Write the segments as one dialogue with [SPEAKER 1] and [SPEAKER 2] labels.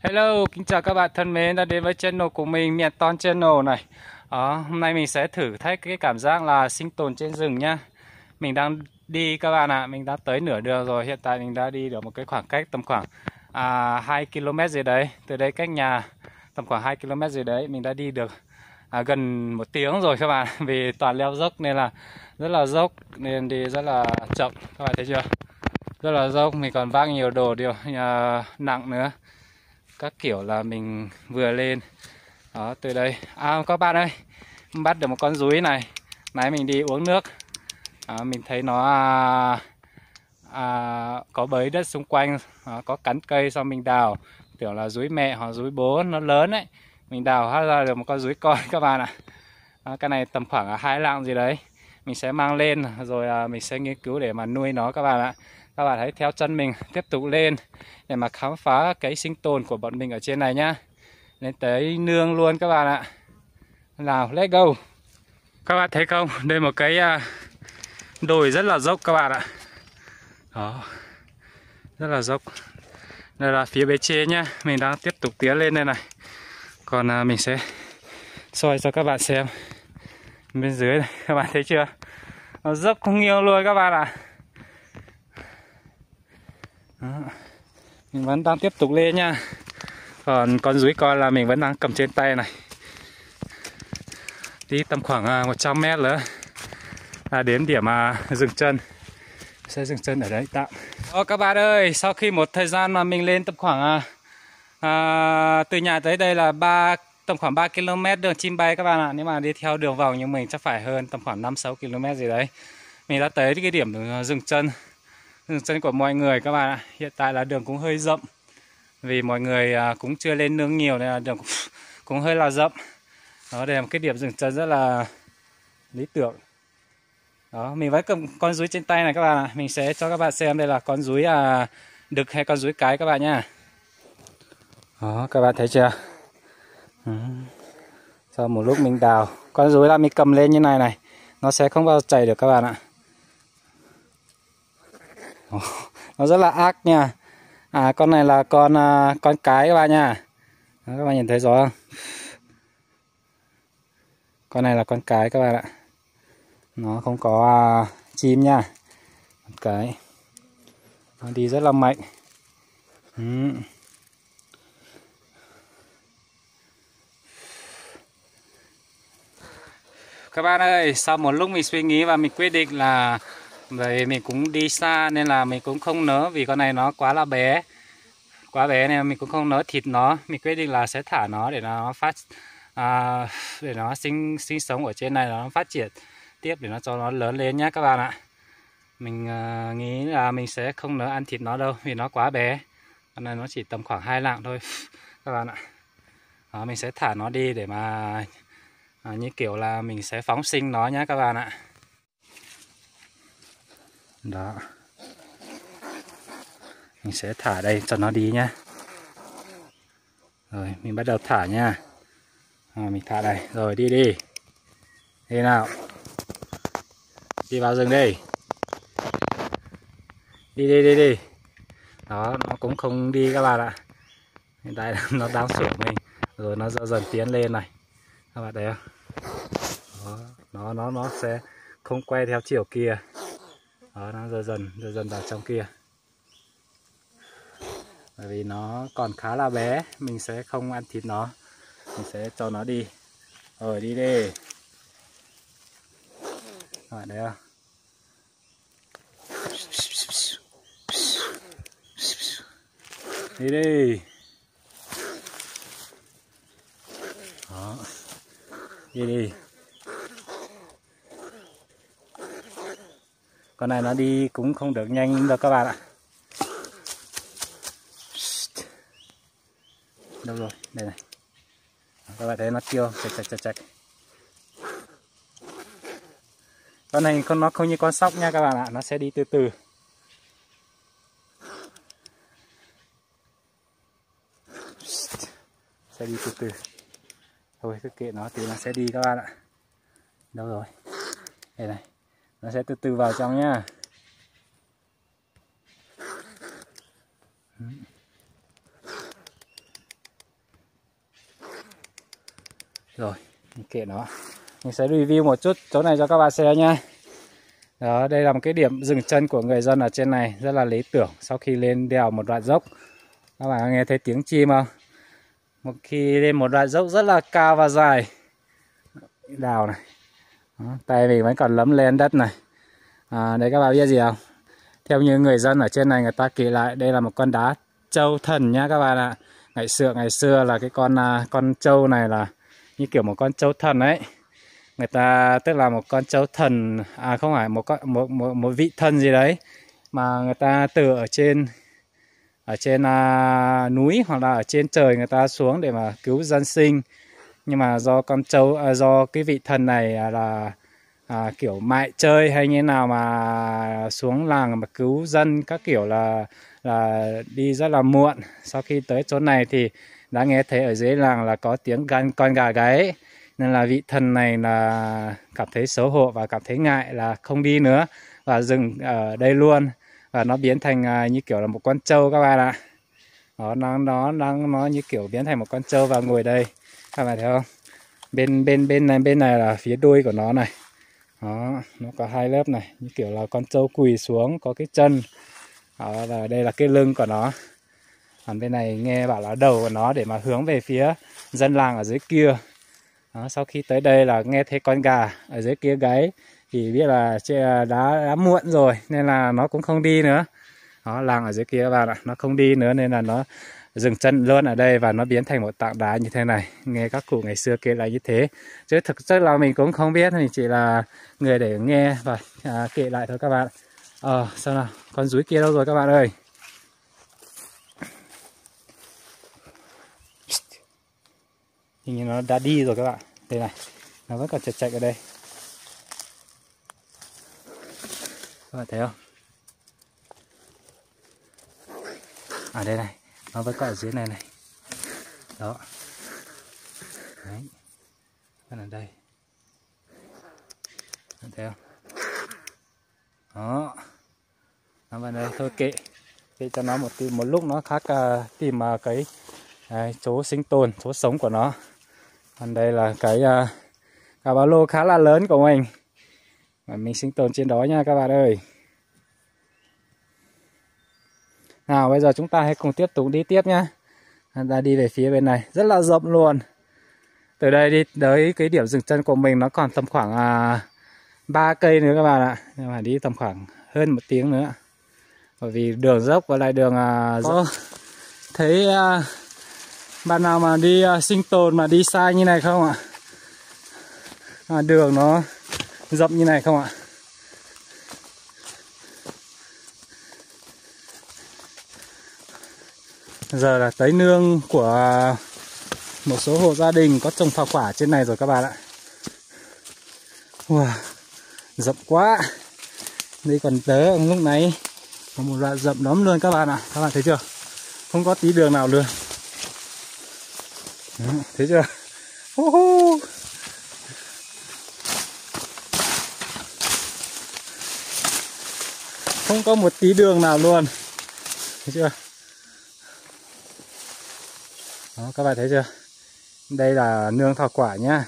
[SPEAKER 1] Hello, kính chào các bạn thân mến đã đến với channel của mình, Miền Ton Channel này. Hôm nay mình sẽ thử thách cái cảm giác là sinh tồn trên rừng nhá. Mình đang đi các bạn ạ, mình đã tới nửa đường rồi. Hiện tại mình đã đi được một cái khoảng cách tầm khoảng 2 km gì đấy. Từ đây cách nhà tầm khoảng 2 km gì đấy. Mình đã đi được gần 1 tiếng rồi các bạn. Vì toàn leo dốc nên là rất là dốc, nên đi rất là chậm. Các bạn thấy chưa? Rất là dốc, mình còn vác nhiều đồ nặng nữa. Các kiểu là mình vừa lên đó từ đây. Các bạn ơi, bắt được một con dúi này. Nãy mình đi uống nước, mình thấy nó có bới đất xung quanh, có cắn cây, xong mình đào tưởng là dúi mẹ hoặc dúi bố, nó lớn đấy. Mình đào hóa ra được một con dúi con các bạn ạ. Cái này tầm khoảng 2 lạng gì đấy. Mình sẽ mang lên rồi mình sẽ nghiên cứu để mà nuôi nó các bạn ạ. Các bạn hãy theo chân mình tiếp tục lên để mà khám phá cái sinh tồn của bọn mình ở trên này nhá. Lên tới nương luôn các bạn ạ. Nào, let's go. Các bạn thấy không? Đây một cái đồi rất là dốc các bạn ạ. Đó, rất là dốc. Đây là phía bên trên nhá. Mình đang tiếp tục tiến lên đây này. Còn mình sẽ soi cho các bạn xem bên dưới này. Các bạn thấy chưa? Nó dốc không nghiêng luôn các bạn ạ. Đó. Mình vẫn đang tiếp tục lên nha. Còn con dúi con là mình vẫn đang cầm trên tay này. Đi tầm khoảng 100 mét nữa là đến điểm dừng chân. Sẽ dừng chân ở đấy tạm. Các bạn ơi, sau khi một thời gian mà mình lên tầm khoảng từ nhà tới đây là tầm khoảng 3 km đường chim bay các bạn ạ. Nếu mà đi theo đường vòng như mình chắc phải hơn tầm khoảng 5-6 km gì đấy. Mình đã tới cái điểm dừng chân của mọi người các bạn ạ. Hiện tại là đường cũng hơi rộng, vì mọi người cũng chưa lên nương nhiều nên là đường cũng hơi là rộng. Đó, đây là một cái điểm dừng chân rất là lý tưởng. Đó, mình vẫn cầm con dúi trên tay này các bạn ạ. Mình sẽ cho các bạn xem đây là con dúi đực hay con dúi cái các bạn nhá. Đó, các bạn thấy chưa? Sau một lúc mình đào, con dúi là mình cầm lên như này này, nó sẽ không bao giờ chảy được các bạn ạ. Nó rất là ác nha. Con này là con cái các bạn nha. Đó, các bạn nhìn thấy rõ không? Con này là con cái các bạn ạ. Nó không có chim nha. Con cái. Nó đi rất là mạnh. Các bạn ơi, sau một lúc mình suy nghĩ và mình quyết định là vì mình cũng đi xa nên là mình cũng không nỡ, vì con này nó quá là bé. Quá bé nên mình cũng không nỡ thịt nó. Mình quyết định là sẽ thả nó để nó để nó sinh sống ở trên này, nó phát triển tiếp để nó cho nó lớn lên nhé các bạn ạ. Mình nghĩ là mình sẽ không nỡ ăn thịt nó đâu vì nó quá bé. Con này nó chỉ tầm khoảng 2 lạng thôi các bạn ạ. Đó, mình sẽ thả nó đi để mà như kiểu là mình sẽ phóng sinh nó nhé các bạn ạ. Đó, mình sẽ thả đây cho nó đi nhé. Rồi mình bắt đầu thả nha. Mình thả đây, rồi đi đi. Đi nào. Đi vào rừng đi. Đi đi đi đi. Đó, nó cũng không đi các bạn ạ. Hiện tại nó đang sủa mình. Rồi nó dần dần tiến lên này. Các bạn thấy không? Đó, nó sẽ không quay theo chiều kia. Đó, nó dần dần vào trong kia. Bởi vì nó còn khá là bé, mình sẽ không ăn thịt nó. Mình sẽ cho nó đi. Rồi đi đi. Các bạn thấy không? Đi đi. Đó. Đi đi. Con này nó đi cũng không được nhanh đâu các bạn ạ. Đâu rồi? Đây này. Các bạn thấy nó kêu chạch. Con này nó không như con sóc nha các bạn ạ, nó sẽ đi từ từ. Sẽ đi từ từ. Thôi cứ kệ nó thì nó sẽ đi các bạn ạ. Đâu rồi? Đây này. Nó sẽ từ từ vào trong nhá. Rồi, kệ nó. Mình sẽ review một chút chỗ này cho các bạn xem nha. Đó, đây là một cái điểm dừng chân của người dân ở trên này, rất là lý tưởng sau khi lên đèo một đoạn dốc. Các bạn nghe thấy tiếng chim không? Một khi lên một đoạn dốc rất là cao và dài. Đào này. Đó, tay mình vẫn còn lấm lên đất này. Đấy các bạn biết gì không? Theo như người dân ở trên này người ta kể lại, đây là một con đá trâu thần nhá các bạn ạ. Ngày xưa là cái con trâu này là như kiểu một con trâu thần ấy. Người ta tức là một con trâu thần, không phải một vị thần gì đấy, mà người ta từ ở trên núi hoặc là ở trên trời người ta xuống để mà cứu dân sinh. Nhưng mà do con trâu do cái vị thần này là kiểu mại chơi hay như nào mà xuống làng mà cứu dân các kiểu là đi rất là muộn. Sau khi tới chỗ này thì đã nghe thấy ở dưới làng là có tiếng con gà gáy, nên là vị thần này là cảm thấy xấu hổ và cảm thấy ngại là không đi nữa và dừng ở đây luôn, và nó biến thành như kiểu là một con trâu các bạn ạ. Đó, nó như kiểu biến thành một con trâu và ngồi đây, các bạn thấy không? Bên này là phía đuôi của nó này. Đó, nó có hai lớp này, như kiểu là con trâu quỳ xuống có cái chân. Đó, và đây là cái lưng của nó. Còn bên này nghe bảo là đầu của nó để mà hướng về phía dân làng ở dưới kia. Đó, sau khi tới đây là nghe thấy con gà ở dưới kia gáy thì biết là đã muộn rồi nên là nó cũng không đi nữa. Đó, làng ở dưới kia các bạn ạ, nó không đi nữa nên là nó dừng chân luôn ở đây và nó biến thành một tảng đá như thế này. Nghe các cụ ngày xưa kể lại như thế, chứ thực chất là mình cũng không biết, mình chỉ là người để nghe và kể lại thôi các bạn. Sao nào, con rúi kia đâu rồi các bạn ơi? Hình như nó đã đi rồi các bạn. Đây này, nó vẫn còn chạy ở đây. Các bạn thấy không? Đây này, nó vẫn còn ở dưới này này. Đó. Đấy. Vẫn ở đây. Bạn thấy không? Đó. Nó vào đây thôi, kệ cho nó một lúc nó khác tìm cái chỗ sinh tồn, chỗ sống của nó. Còn đây là cái cá ba lô khá là lớn của mình. Và mình sinh tồn trên đó nha các bạn ơi. Nào bây giờ chúng ta hãy cùng tiếp tục đi tiếp nhá. Ta đi về phía bên này, rất là rộng luôn. Từ đây đi tới cái điểm dừng chân của mình nó còn tầm khoảng 3 cây nữa các bạn ạ. Nhưng mà đi tầm khoảng hơn 1 tiếng nữa. Bởi vì đường dốc và lại đường dốc. Thấy bạn nào mà đi sinh tồn mà đi sai như này không ạ? Đường nó rộng như này không ạ? Giờ là tới nương của một số hộ gia đình có trồng thảo quả trên này rồi các bạn ạ. Wow, rộng quá. Đây còn tớ lúc này có một đoạn rộng lắm luôn các bạn ạ. Các bạn thấy chưa? Không có tí đường nào luôn. Đó, thấy chưa? Không có một tí đường nào luôn. Thấy chưa? Đó, các bạn thấy chưa? Đây là nương thảo quả nhá.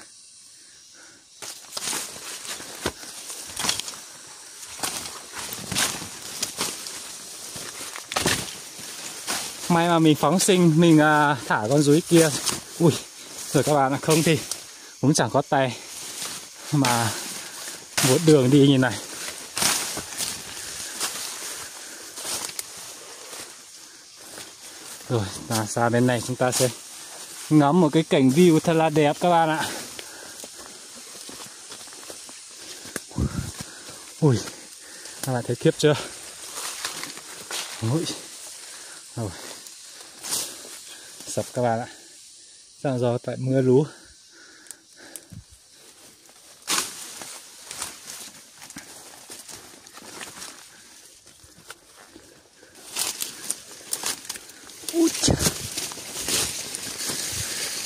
[SPEAKER 1] May mà mình phóng sinh, mình thả con rúi kia. Ui, rồi các bạn, không thì cũng chẳng có tay mà một đường đi như này. Rồi, sang bên này chúng ta sẽ ngắm một cái cảnh view thật là đẹp các bạn ạ. Ui, các bạn thấy khiếp chưa? Ui, rồi, sập các bạn ạ. Chắc là do tại mưa lú.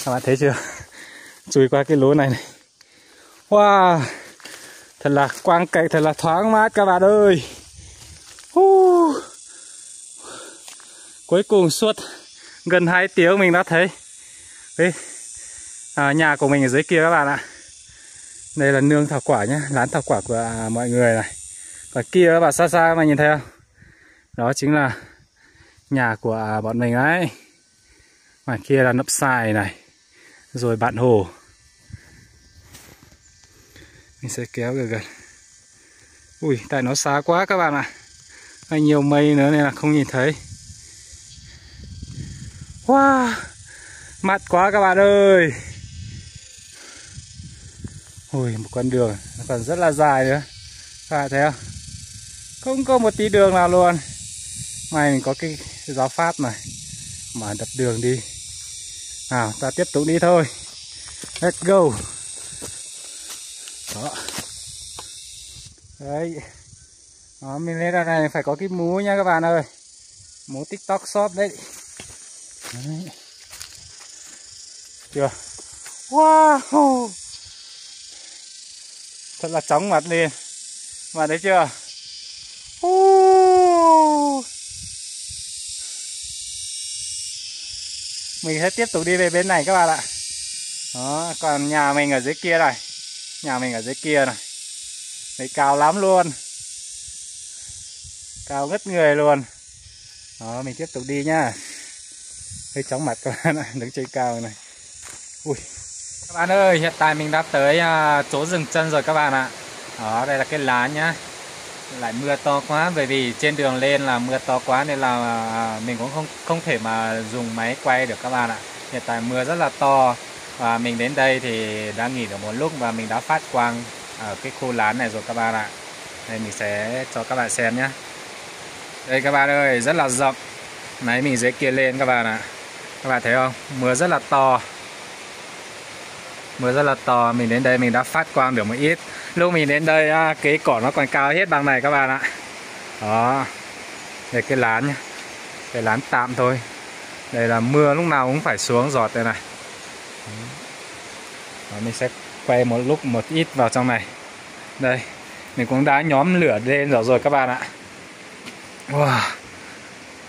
[SPEAKER 1] Các bạn thấy chưa? Chui qua cái lỗ này này. Wow, thật là quang cảnh, thật là thoáng mát các bạn ơi. Cuối cùng suốt gần 2 tiếng mình đã thấy Nhà của mình ở dưới kia các bạn ạ. Đây là nương thảo quả nhé, lán thảo quả của mọi người này. Còn kia các bạn xa xa các bạn nhìn thấy không? Đó chính là nhà của bọn mình ấy. Ngoài kia là nấp xài này, rồi bạn hồ. Mình sẽ kéo gần gần. Ui, tại nó xa quá các bạn ạ. Hay nhiều mây nữa nên là không nhìn thấy. Wow, mát quá các bạn ơi. Ui, một con đường nó còn rất là dài nữa. Các bạn thấy không? Không có một tí đường nào luôn. May mình có cái giáo phát này mà đập đường đi. Nào, ta tiếp tục đi thôi. Let's go. Đó. Đấy. Đó, mình lên ra này phải có cái mũ nha các bạn ơi. Mũ TikTok shop đấy. Đấy. Chưa? Wow. Thật là chóng mặt liền. Bạn thấy chưa? Mình sẽ tiếp tục đi về bên này các bạn ạ. Đó, còn nhà mình ở dưới kia này. Nhà mình ở dưới kia này. Đấy, cao lắm luôn. Cao ngất người luôn. Đó, mình tiếp tục đi nhá. Hơi chóng mặt các bạn ạ, đứng trên cao này. Ui. Các bạn ơi, hiện tại mình đã tới chỗ dừng chân rồi các bạn ạ. Đó, đây là cái lán nhá. Lại mưa to quá, bởi vì trên đường lên là mưa to quá nên là mình cũng không thể mà dùng máy quay được các bạn ạ. Hiện tại mưa rất là to và mình đến đây thì đã nghỉ được một lúc và mình đã phát quang ở cái khu lán này rồi các bạn ạ. Đây mình sẽ cho các bạn xem nhé. Đây các bạn ơi, rất là rộng. Máy mình dưới kia lên các bạn ạ. Các bạn thấy không? Mưa rất là to. Mưa rất là to, mình đến đây mình đã phát quang được một ít. Lúc mình đến đây cái cỏ nó còn cao hết bằng này các bạn ạ. Đó. Đây cái lán nhá. Cái lán tạm thôi. Đây là mưa lúc nào cũng phải xuống giọt đây này. Đó, mình sẽ quay một lúc một ít vào trong này. Đây, mình cũng đã nhóm lửa lên rồi các bạn ạ. Wow.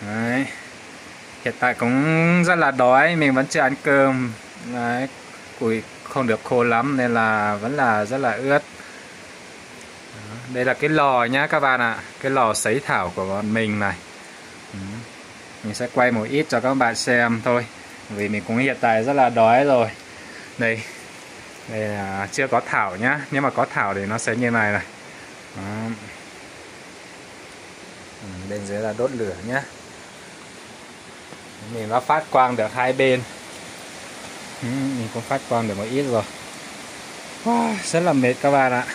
[SPEAKER 1] Đấy. Hiện tại cũng rất là đói, mình vẫn chưa ăn cơm. Đấy, củi không được khô lắm nên là vẫn là rất là ướt. Đó, đây là cái lò nhá các bạn ạ. Cái lò sấy thảo của bọn mình này. Mình sẽ quay một ít cho các bạn xem thôi. Vì mình cũng hiện tại rất là đói rồi. Đây là chưa có thảo nhá. Nếu mà có thảo thì nó sẽ như này này. Đó. Bên dưới là đốt lửa nhá. Mình đã phát quang được hai bên. Mình cũng phát quang được một ít rồi. Wow, rất là mệt các bạn ạ.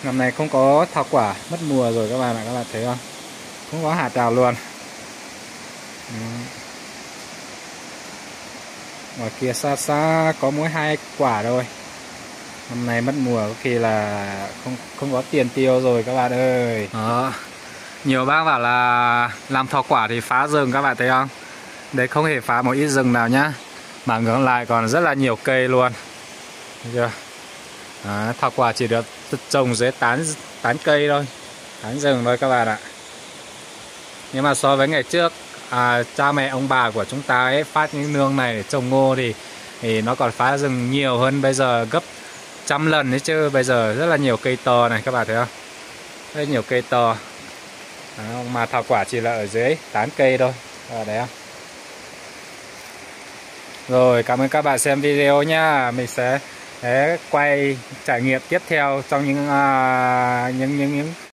[SPEAKER 1] Năm nay không có thảo quả, mất mùa rồi các bạn ạ. Các bạn thấy không? Không có hạt nào luôn. Ngoài kia xa xa có mỗi 2 quả thôi. Năm nay mất mùa có khi là không có tiền tiêu rồi các bạn ơi. Đó. Nhiều bác bảo là làm thảo quả thì phá rừng các bạn thấy không? Đấy, không hề phá một ít rừng nào nhá. Mà ngược lại còn rất là nhiều cây luôn. Thấy chưa? Đó, thảo quả chỉ được trồng dưới tán cây thôi, tán rừng thôi các bạn ạ. Nhưng mà so với ngày trước, cha mẹ ông bà của chúng ta ấy phát những nương này để trồng ngô thì nó còn phá rừng nhiều hơn bây giờ gấp trăm lần đấy chứ. Bây giờ rất là nhiều cây to này các bạn thấy không? Rất nhiều cây to. Đó, mà thảo quả chỉ là ở dưới tán cây thôi. Đấy không? Rồi, cảm ơn các bạn xem video nhá. Mình sẽ quay trải nghiệm tiếp theo trong những